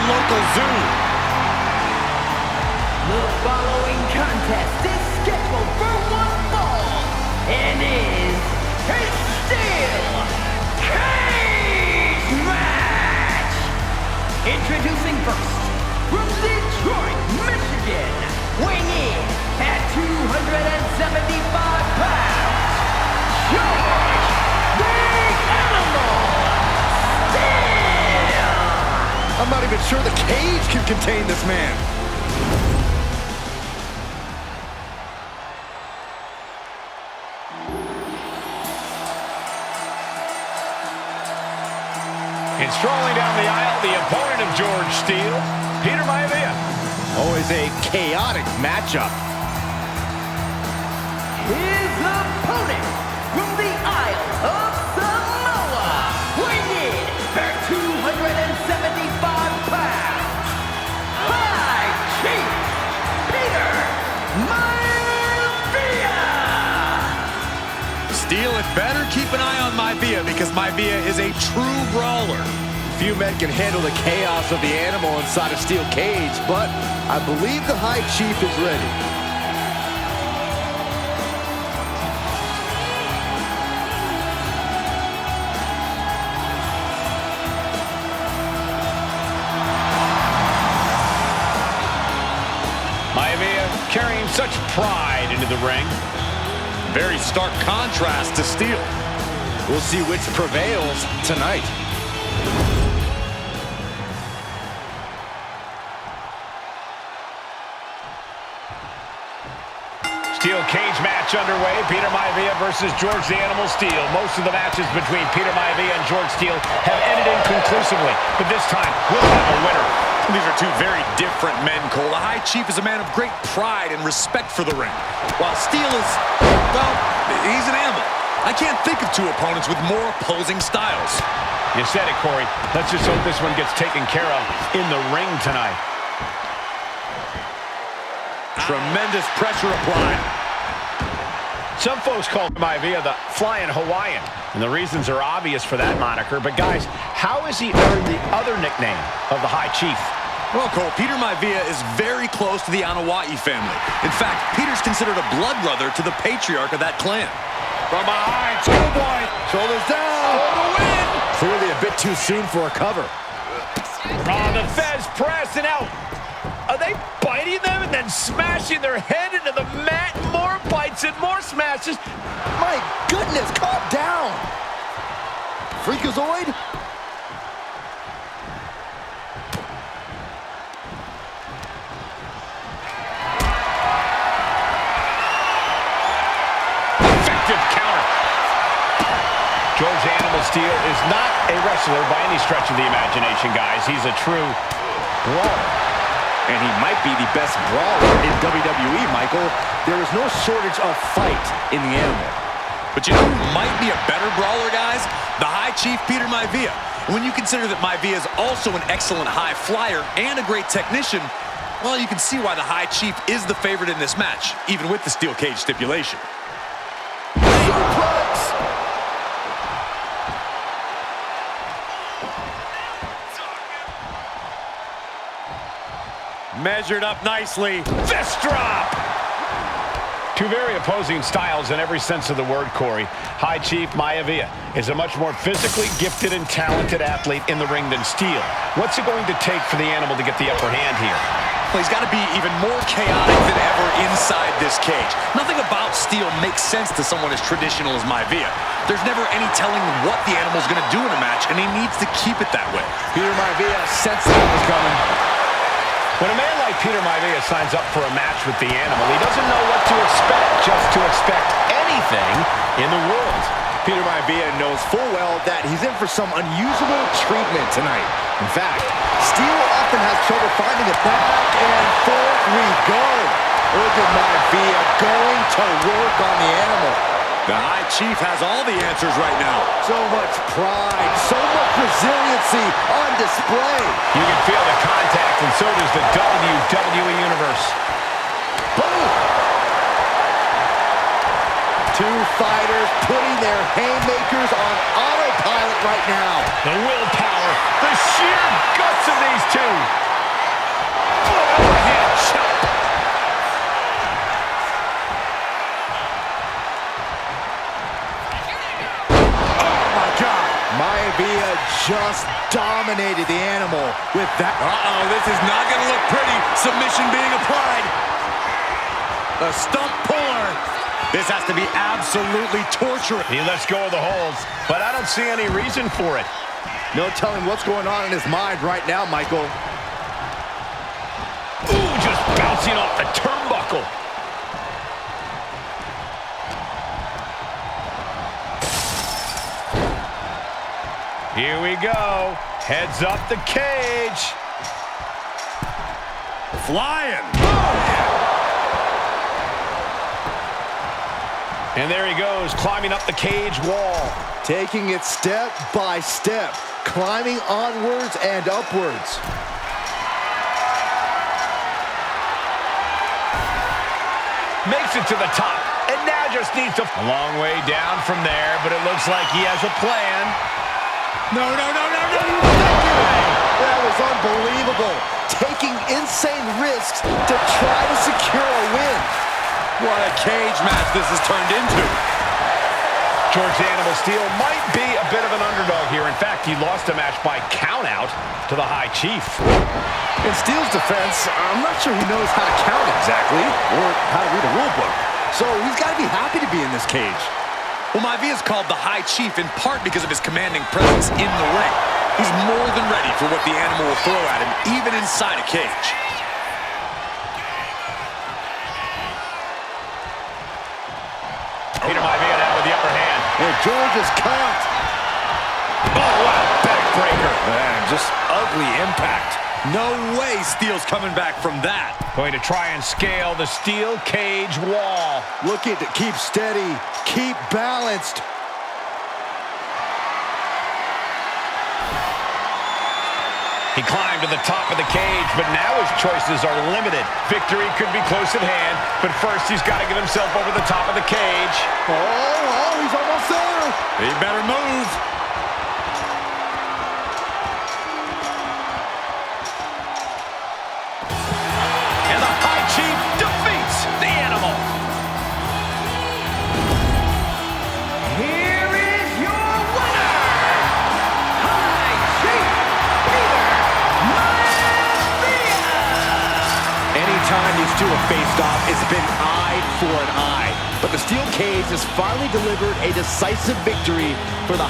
local zoo. The following contest is scheduled for one fall and is a Steel Cage Match! Introducing first, from Detroit, Michigan, weighing in at 275 pounds, George the Animal Steele! I'm not even sure the cage can contain this man. And strolling down the aisle, the opponent of George Steele, Peter Maivia. Always a chaotic matchup. His opponent from the Isle of Samoa, weighing in at 275 pounds, High Chief Peter Maivia! Steele had better keep an eye on Maivia because Maivia is a true brawler. Few men can handle the chaos of the animal inside a steel cage, but I believe the High Chief is ready. Maivia carrying such pride into the ring. Very stark contrast to Steele. We'll see which prevails tonight. Steel cage match underway. Peter Maivia versus George the Animal Steele. Most of the matches between Peter Maivia and George Steele have ended inconclusively, but this time we'll have a winner. These are two very different men, Cole. The High Chief is a man of great pride and respect for the ring, while Steele is, well, he's an animal. I can't think of two opponents with more opposing styles. You said it, Corey. Let's just hope this one gets taken care of in the ring tonight. Tremendous pressure applied. Some folks call Maivia the Flying Hawaiian, and the reasons are obvious for that moniker. But guys, how has he earned the other nickname of the High Chief? Well, Cole, Peter Maivia is very close to the Anoa'i family. In fact, Peter's considered a blood brother to the patriarch of that clan. From behind, Schoolboy, shoulders down, for the win! Clearly a bit too soon for a cover. Oh, the Fez press, and out. Are they biting them and then smashing their head into the mat? More bites and more smashes. My goodness, calm down! Freakazoid? Effective counter. George Animal Steele is not a wrestler by any stretch of the imagination, guys. He's a true brawler. And he might be the best brawler in WWE, Michael. There is no shortage of fight in the animal. But you know who might be a better brawler, guys? The High Chief, Peter Maivia. When you consider that Maivia is also an excellent high flyer and a great technician, well, you can see why the High Chief is the favorite in this match, even with the steel cage stipulation. Suplex! Measured up nicely. Fist drop! Two very opposing styles in every sense of the word, Corey. High Chief Maivia is a much more physically gifted and talented athlete in the ring than Steele. What's it going to take for the animal to get the upper hand here? Well, he's got to be even more chaotic than ever inside this cage. Nothing about Steele makes sense to someone as traditional as Maivia. There's never any telling what the animal's going to do in a match, and he needs to keep it that way. Peter Maivia sensed that was coming. When a man like Peter Maivia signs up for a match with the animal, he doesn't know what to expect, just to expect anything in the world. Peter Maivia knows full well that he's in for some unusual treatment tonight. In fact, Steele often has trouble finding it. Back and forth we go. Look at Maivia going to work on the animal. The High Chief has all the answers right now. So much pride, so much resiliency on display. You can feel the contact, and so does the WWE Universe. Boom! Two fighters putting their haymakers on autopilot right now. The willpower, the sheer guts of these two. Overhand chop. Oh, my God. Maivia just dominated the animal with that. Uh-oh, this is not going to look pretty. Submission being applied. A stump puller. This has to be absolutely torturous. He lets go of the holds, but I don't see any reason for it. No telling what's going on in his mind right now, Michael. Ooh, just bouncing off the turnbuckle. Here we go. Heads up the cage. Flying. And there he goes, climbing up the cage wall. Taking it step by step, climbing onwards and upwards. Makes it to the top, and now just needs to... A long way down from there, but it looks like he has a plan. No. That was unbelievable. Taking insane risks to try to secure a win. What a cage match this has turned into. George the Animal Steele might be a bit of an underdog here. In fact, he lost a match by countout to the High Chief. In Steele's defense, I'm not sure he knows how to count exactly, or how to read a rule book. So he's got to be happy to be in this cage. Well, Maivia is called the High Chief in part because of his commanding presence in the ring. He's more than ready for what the animal will throw at him, even inside a cage. Peter Maivia now with the upper hand. And George is caught. Oh, what a backbreaker. Man, just ugly impact. No way Steele's coming back from that. Going to try and scale the steel cage wall. Looking to keep steady, keep balanced. He climbed to the top of the cage, but now his choices are limited. Victory could be close at hand, but first he's got to get himself over the top of the cage. Oh, he's almost there. He better move. And the High Chief defeats the animal. Here is your winner, High Chief Maivia. Anytime these two have faced off, it's been eye for an eye. But the steel cage has finally delivered a decisive victory for the